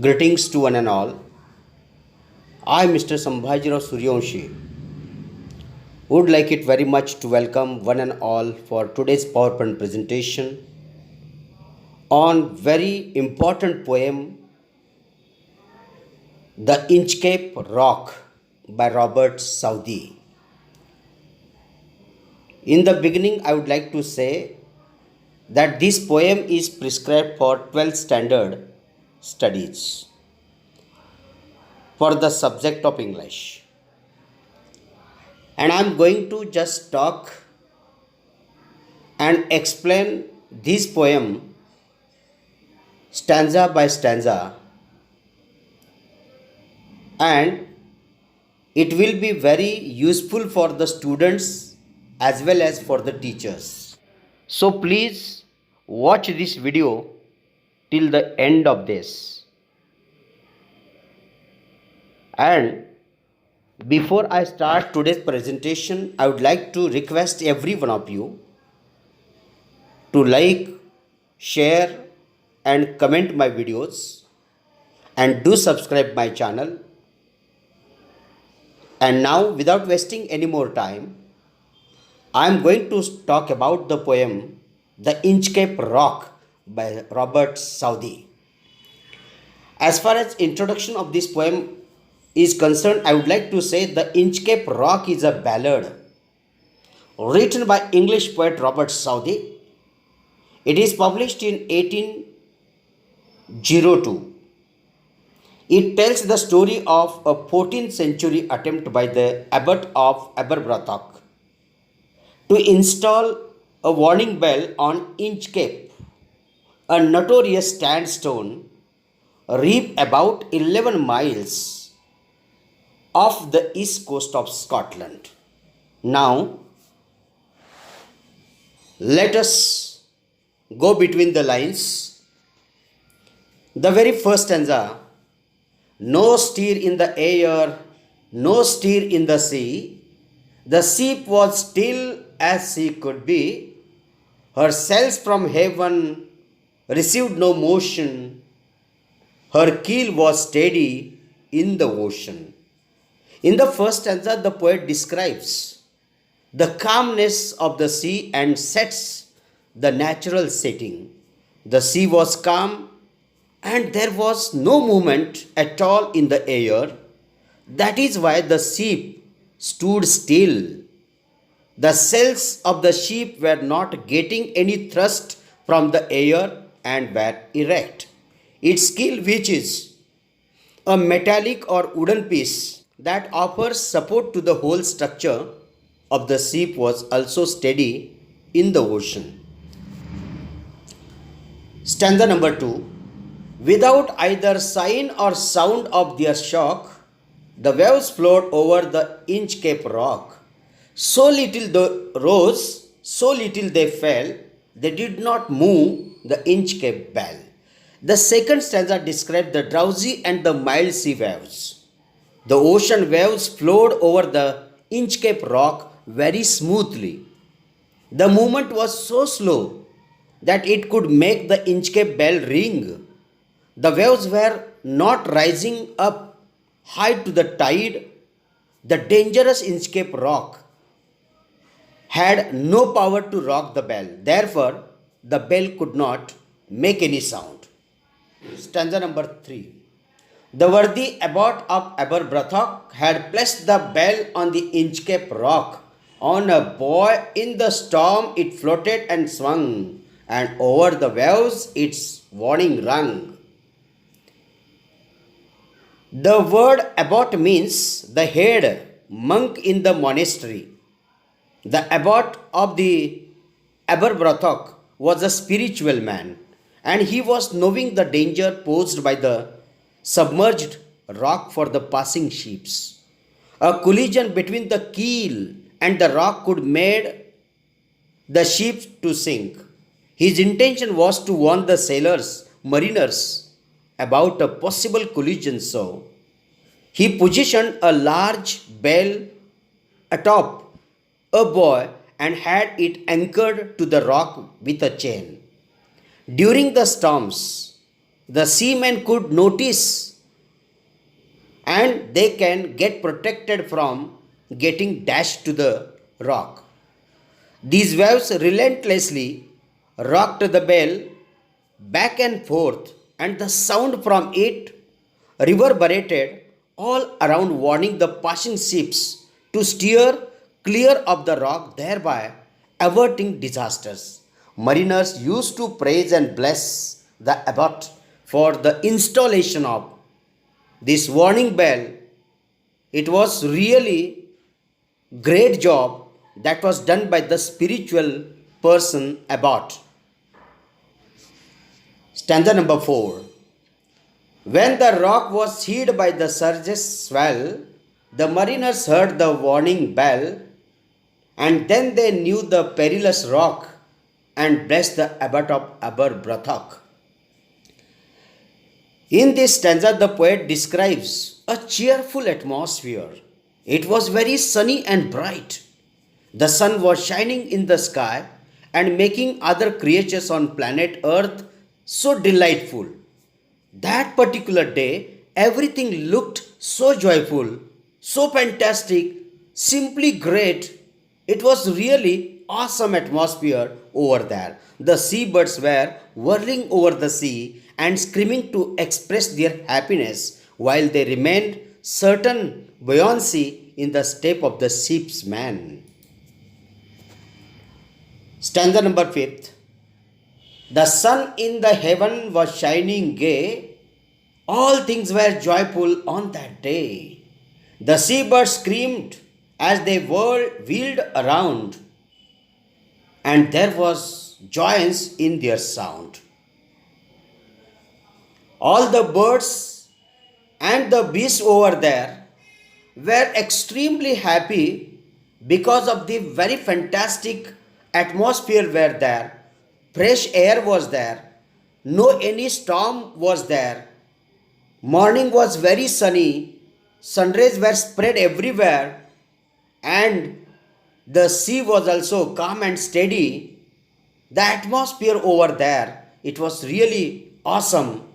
Greetings to one and all. I, Mr. Sambhajirao Suryavanshi, would like it very much to welcome one and all for today's PowerPoint presentation on very important poem, The Inchcape Rock by Robert Southey. In the beginning, I would like to say that this poem is prescribed for 12th standard studies for the subject of English. And I'm going to just talk and explain this poem stanza by stanza, and it will be very useful for the students as well as for the teachers. So please watch this video till the end of this. And before I start today's presentation, I would like to request every one of you to like, share and comment my videos and do subscribe my channel. And now, without wasting any more time, I am going to talk about the poem The Inchcape Rock by Robert Southey. As far as introduction of this poem is concerned, I would like to say The Inchcape Rock is a ballad written by English poet Robert Southey. It is published in 1802. It tells the story of a 14th century attempt by the abbot of Aberbrothock to install a warning bell on Inchcape, a notorious sandstone reef about 11 miles off the east coast of Scotland. Now, let us go between the lines. The very first stanza: no steer in the air, no steer in the sea. The ship was still as she could be. Her sails from heaven received no motion. Her keel was steady in the ocean. In the first stanza, the poet describes the calmness of the sea and sets the natural setting. The sea was calm and there was no movement at all in the air. That is why the ship stood still. The sails of the ship were not getting any thrust from the air and were erect. Its keel, which is a metallic or wooden piece that offers support to the whole structure of the ship, was also steady in the ocean. Stanza number 2. Without either sign or sound of their shock, the waves flowed over the Inchcape Rock. So little they rose, so little they fell, they did not move the Inchcape bell. The second stanza described the drowsy and the mild sea waves. The ocean waves flowed over the Inchcape Rock very smoothly. The movement was so slow that it could make the Inchcape bell ring. The waves were not rising up high to the tide. The dangerous Inchcape Rock had no power to rock the bell. Therefore, the bell could not make any sound. Stanza number 3. The worthy abbot of Aberbrothock had placed the bell on the Inchcape Rock. On a buoy in the storm it floated and swung, and over the waves its warning rung. The word abbot means the head monk in the monastery. The abbot of the Aberbrothock was a spiritual man, and he was knowing the danger posed by the submerged rock for the passing ships. A collision between the keel and the rock could made the ship to sink. His intention was to warn the mariners, about a possible collision, so he positioned a large bell atop a buoy and had it anchored to the rock with a chain. During the storms, the seamen could notice and they can get protected from getting dashed to the rock. These waves relentlessly rocked the bell back and forth, and the sound from it reverberated all around, warning the passing ships to steer clear of the rock, thereby averting disasters. Mariners used to praise and bless the abbot for the installation of this warning bell. It was really great job that was done by the spiritual person abbot. Stanza number 4. When the rock was hid by the surge's swell, the mariners heard the warning bell, and then they knew the perilous rock and blessed the abbot of Aberbrothock. In this stanza, the poet describes a cheerful atmosphere. It was very sunny and bright. The sun was shining in the sky and making other creatures on planet Earth so delightful. That particular day, everything looked so joyful, so fantastic, simply great. It was really awesome atmosphere over there. The seabirds were whirling over the sea and screaming to express their happiness, while they remained certain buoyancy in the step of the ship's man. Stanza number 5. The sun in the heaven was shining gay. All things were joyful on that day. The seabirds screamed as they wheeled around, and there was joyance in their sound. All the birds and the beasts over there were extremely happy because of the very fantastic atmosphere were there. Fresh air was there. No any storm was there. Morning was very sunny. Sun rays were spread everywhere. And the sea was also calm and steady. The atmosphere over there, it was really awesome.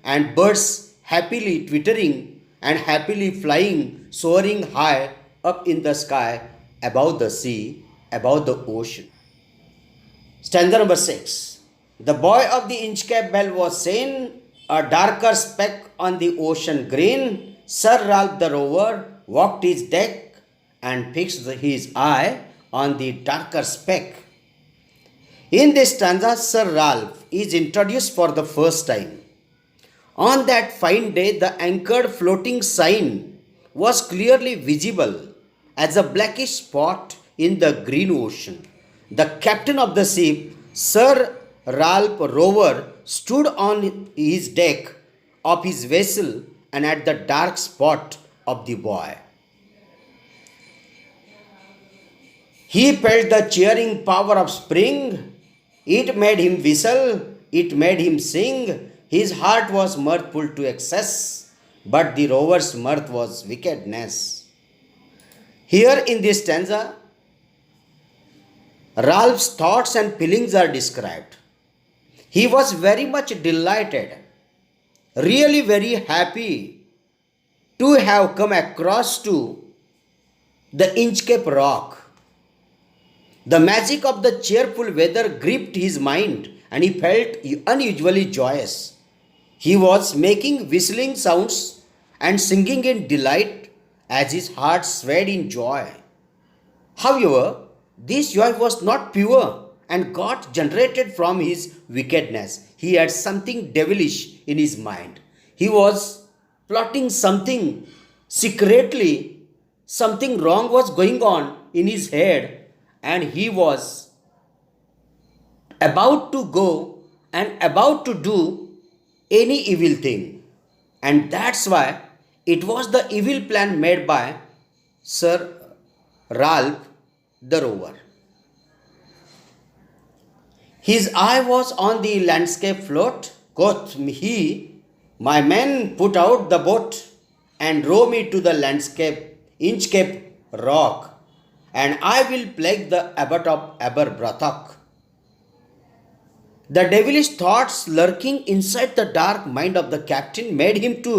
And birds happily twittering and happily flying, soaring high up in the sky above the sea, above the ocean. Stanza number 6. The boy of the Inchcape Bell was seen, a darker speck on the ocean green. Sir Ralph the rover walked his deck and fixed his eye on the darker speck. In this stanza, Sir Ralph is introduced for the first time. On that fine day, the anchored floating sign was clearly visible as a blackish spot in the green ocean. The captain of the ship, Sir Ralph Rover, stood on his deck of his vessel and at the dark spot of the buoy. He felt the cheering power of spring. It made him whistle, it made him sing. His heart was mirthful to excess, but the rover's mirth was wickedness. Here in this stanza, Ralph's thoughts and feelings are described. He was very much delighted, really very happy to have come across to the Inchcape Rock. The magic of the cheerful weather gripped his mind and he felt unusually joyous. He was making whistling sounds and singing in delight as his heart swayed in joy. However, this joy was not pure and got generated from his wickedness. He had something devilish in his mind. He was plotting something secretly, something wrong was going on in his head, and he was about to go and about to do any evil thing. And that's why it was the evil plan made by Sir Ralph the rover. His eye was on the landscape float. Quoth he, my men, put out the boat and row me to the landscape, Inchcape Rock, and I will plague the abbot of Aberbrothock. The devilish thoughts lurking inside the dark mind of the captain made him to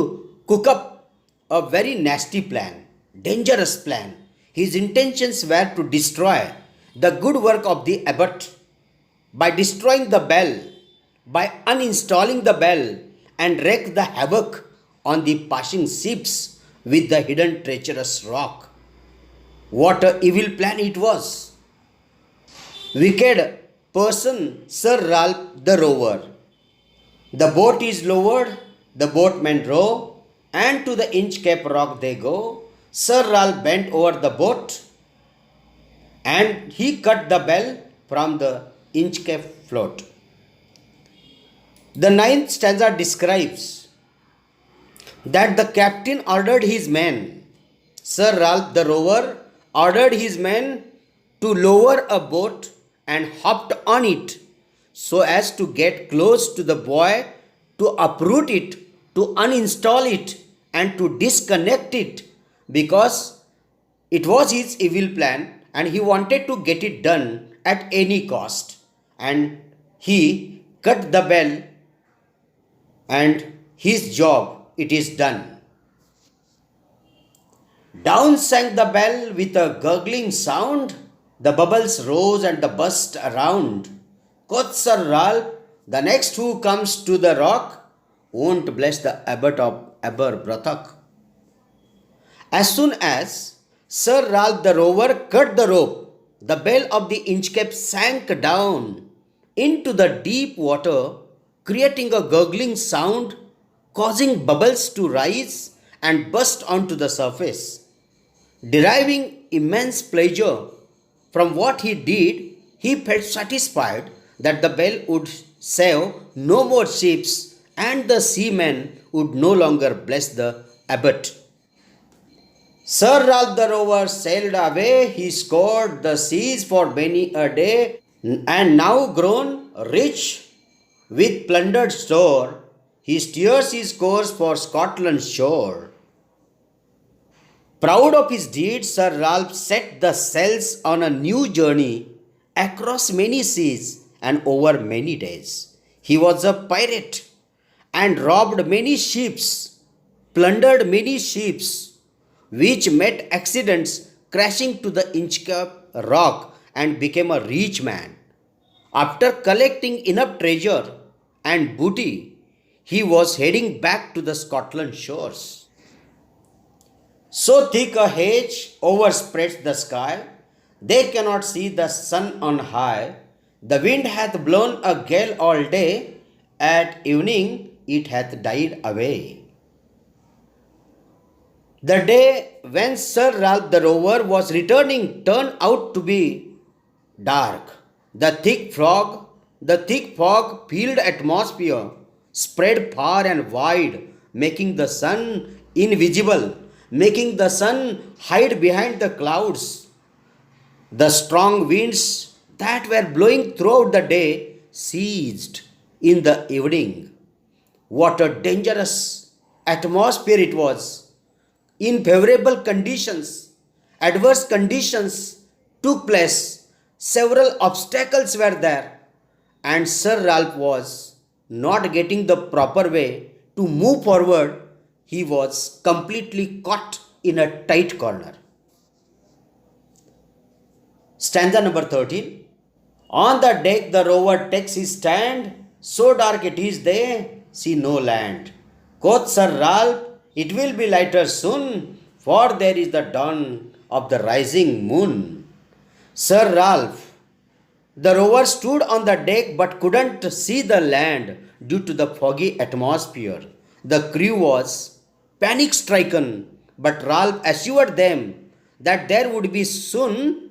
cook up a very nasty plan, dangerous plan. His intentions were to destroy the good work of the abbot by destroying the bell, by uninstalling the bell, and wreak the havoc on the passing ships with the hidden treacherous rock. What a evil plan it was! Wicked person, Sir Ralph the rower. The boat is lowered, the boatmen row, and to the Inchcape Rock they go. Sir Ralph bent over the boat and he cut the bell from the Inchcape float. The ninth stanza describes that the captain ordered his men, Sir Ralph the rower ordered his men to lower a boat and hopped on it so as to get close to the buoy, to uproot it, to uninstall it, and to disconnect it, because it was his evil plan and he wanted to get it done at any cost. And he cut the bell and his job, it is done. Down sank the bell with a gurgling sound. The bubbles rose and the burst around. Quoth Sir Ralph, the next who comes to the rock won't bless the abbot of Aberbrothock. As soon as Sir Ralph the rower cut the rope, the bell of the Inchcape sank down into the deep water, creating a gurgling sound, causing bubbles to rise and burst onto the surface. Deriving immense pleasure from what he did, he felt satisfied that the bell would save no more ships and the seamen would no longer bless the abbot. Sir Ralph the rower sailed away, he scoured the seas for many a day, and now grown rich with plundered store, he steers his course for Scotland's shore. Proud of his deeds, Sir Ralph set the sails on a new journey across many seas and over many days. He was a pirate and robbed many ships, plundered many ships, which met accidents, crashing to the Inchcape Rock, and became a rich man. After collecting enough treasure and booty, he was heading back to the Scotland shores. So thick a haze overspreads the sky, they cannot see the sun on high. The wind hath blown a gale all day, at evening it hath died away. The day when Sir Ralph the rower was returning turned out to be dark. The thick fog filled atmosphere spread far and wide, making the sun invisible, making the sun hide behind the clouds. The strong winds that were blowing throughout the day ceased in the evening. What a dangerous atmosphere it was! Unfavorable conditions, adverse conditions took place, several obstacles were there, and Sir Ralph was not getting the proper way to move forward. He was completely caught in a tight corner. Stanza number 13. On the deck the rower takes his stand, so dark it is they see no land. Quoth Sir Ralph, it will be lighter soon, for there is the dawn of the rising moon. Sir Ralph, the rower, stood on the deck but couldn't see the land due to the foggy atmosphere. The crew was panic stricken, but Ralph assured them that there would be soon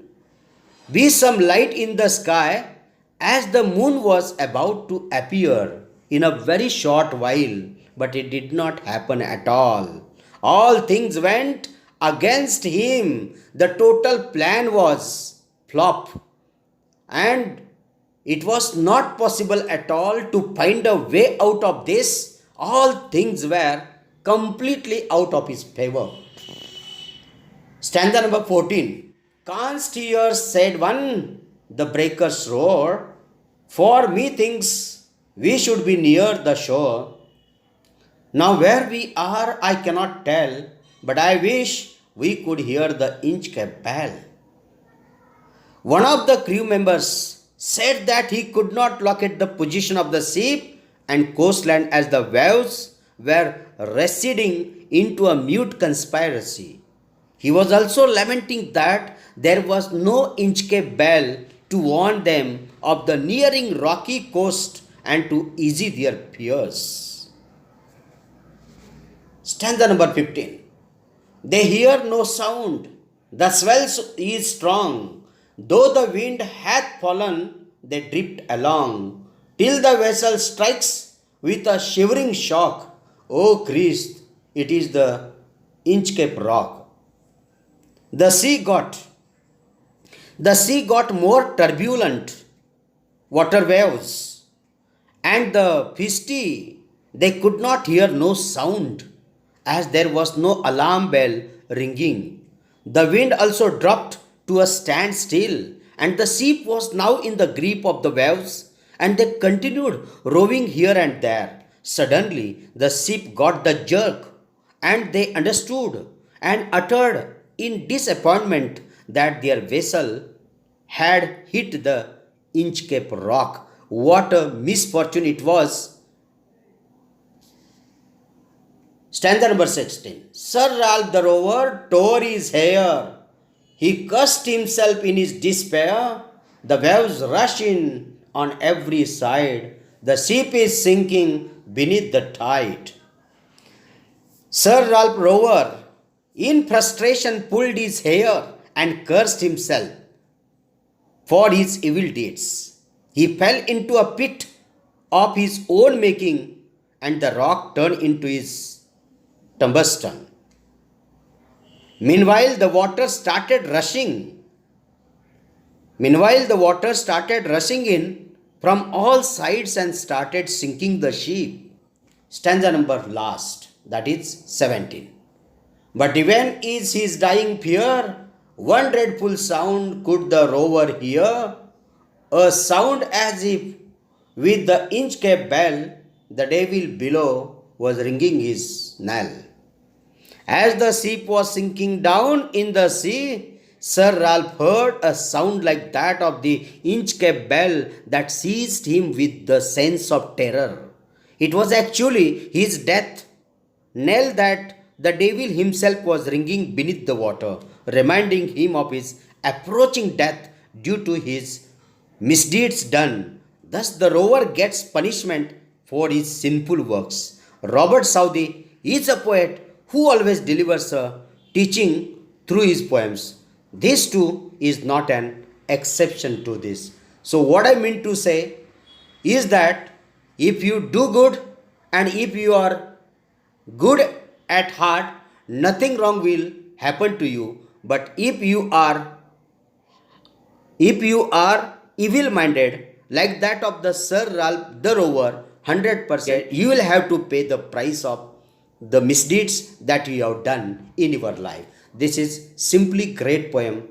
be some light in the sky, as the moon was about to appear in a very short while, but it did not happen at all. All things went against him. The total plan was flop, and it was not possible at all to find a way out of this. All things were completely out of his favor. Stanza number 14. Canst hear, said one, the breakers roar, For methinks we should be near the shore. Now where we are I cannot tell, but I wish we could hear the Inchcape bell. One of the crew members said that he could not locate the position of the ship and coastline as the waves were receding into a mute conspiracy. He was also lamenting that there was no Inchcape bell to warn them of the nearing rocky coast and to ease their fears. Stanza number 15. They hear no sound, the swells is strong, though the wind hath fallen, they drift along, till the vessel strikes with a shivering shock. O Christ, it is the Inchcape rock. The sea got more turbulent, water waves, and the feisty, they could not hear no sound, as there was no alarm bell ringing. The wind also dropped to a standstill, and the ship was now in the grip of the waves, and they continued rowing here and there. Suddenly, the ship got the jerk, and they understood and uttered in disappointment that their vessel had hit the Inchcape rock. What a misfortune it was! Stanza number 16. Sir Ralph the rower tore his hair. He cursed himself in his despair. The waves rush in on every side. The ship is sinking beneath the tide. Sir Ralph Rover, in frustration, pulled his hair and cursed himself for his evil deeds. He fell into a pit of his own making, and the rock turned into his tombstone. Meanwhile, the water started rushing in from all sides and started sinking the ship. Stanza number last, that is 17. But even is his dying fear, one dreadful sound could the rover hear, a sound as if with the Inchcape bell the devil below was ringing his knell. As the ship was sinking down in the sea, Sir Ralph heard a sound like that of the Inchcape bell that seized him with the sense of terror. It was actually his death knell that the devil himself was ringing beneath the water, reminding him of his approaching death due to his misdeeds done. Thus the rover gets punishment for his sinful works. Robert Southey is a poet who always delivers a teaching through his poems. This too is not an exception to this. So what I mean to say is that if you do good and if you are good at heart, nothing wrong will happen to you. But if you are evil-minded, like that of the Sir Ralph the Rover, 100%, you will have to pay the price of the misdeeds that you have done in your life. This is simply great poem.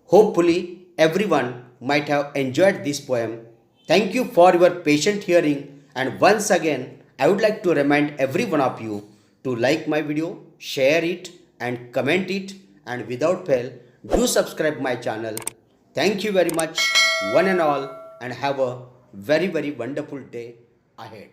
Hopefully everyone might have enjoyed this poem. Thank you for your patient hearing, and once again I would like to remind every one of you to like my video, share it and comment it, and without fail do subscribe my channel. Thank you very much one and all, and have a very wonderful day ahead.